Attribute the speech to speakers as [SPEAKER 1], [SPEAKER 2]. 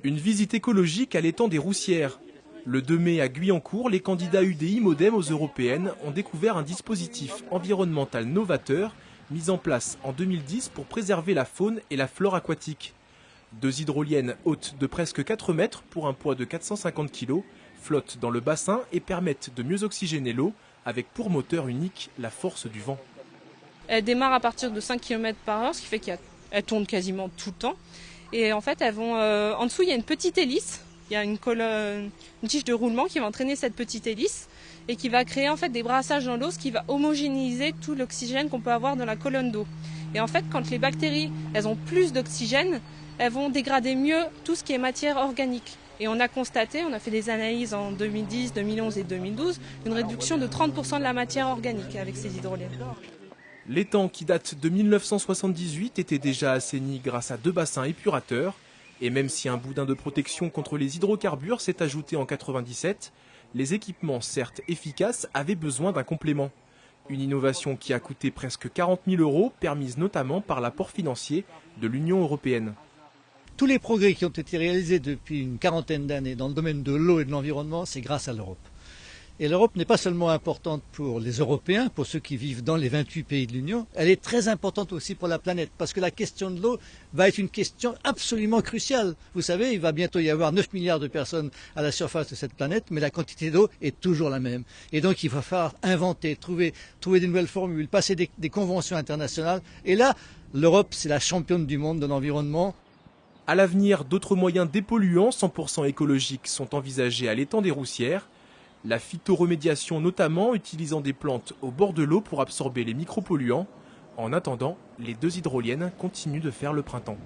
[SPEAKER 1] Une visite écologique à l'étang des Roussières. Le 2 mai à Guyancourt, les candidats UDI-MODEM aux européennes ont découvert un dispositif environnemental novateur mis en place en 2010 pour préserver la faune et la flore aquatique. 2 hydroliennes hautes de presque 4 mètres pour un poids de 450 kg flottent dans le bassin et permettent de mieux oxygéner l'eau avec pour moteur unique la force du vent.
[SPEAKER 2] Elles démarrent à partir de 5 km/h, ce qui fait qu'elles tournent quasiment tout le temps. Et en fait, elles vont, en dessous, il y a une petite hélice. Il y a une tige de roulement qui va entraîner cette petite hélice et qui va créer en fait des brassages dans l'eau, ce qui va homogénéiser tout l'oxygène qu'on peut avoir dans la colonne d'eau. Et en fait, quand les bactéries elles ont plus d'oxygène, elles vont dégrader mieux tout ce qui est matière organique. Et on a constaté, on a fait des analyses en 2010, 2011 et 2012, une réduction de 30% de la matière organique avec ces hydroliennes.
[SPEAKER 1] L'étang, qui date de 1978, était déjà assaini grâce à 2 bassins épurateurs. Et même si un boudin de protection contre les hydrocarbures s'est ajouté en 1997, les équipements, certes efficaces, avaient besoin d'un complément. Une innovation qui a coûté presque 40 000 €, permise notamment par l'apport financier de l'Union européenne.
[SPEAKER 3] Tous les progrès qui ont été réalisés depuis une quarantaine d'années dans le domaine de l'eau et de l'environnement, c'est grâce à l'Europe. Et l'Europe n'est pas seulement importante pour les Européens, pour ceux qui vivent dans les 28 pays de l'Union, elle est très importante aussi pour la planète, parce que la question de l'eau va être une question absolument cruciale. Vous savez, il va bientôt y avoir 9 milliards de personnes à la surface de cette planète, mais la quantité d'eau est toujours la même. Et donc il va falloir inventer, trouver des nouvelles formules, passer des conventions internationales. Et là, l'Europe, c'est la championne du monde de l'environnement.
[SPEAKER 1] À l'avenir, d'autres moyens dépolluants 100% écologiques sont envisagés à l'étang des Roussières. La phytoremédiation notamment, utilisant des plantes au bord de l'eau pour absorber les micropolluants. En attendant, les 2 hydroliennes continuent de faire le printemps.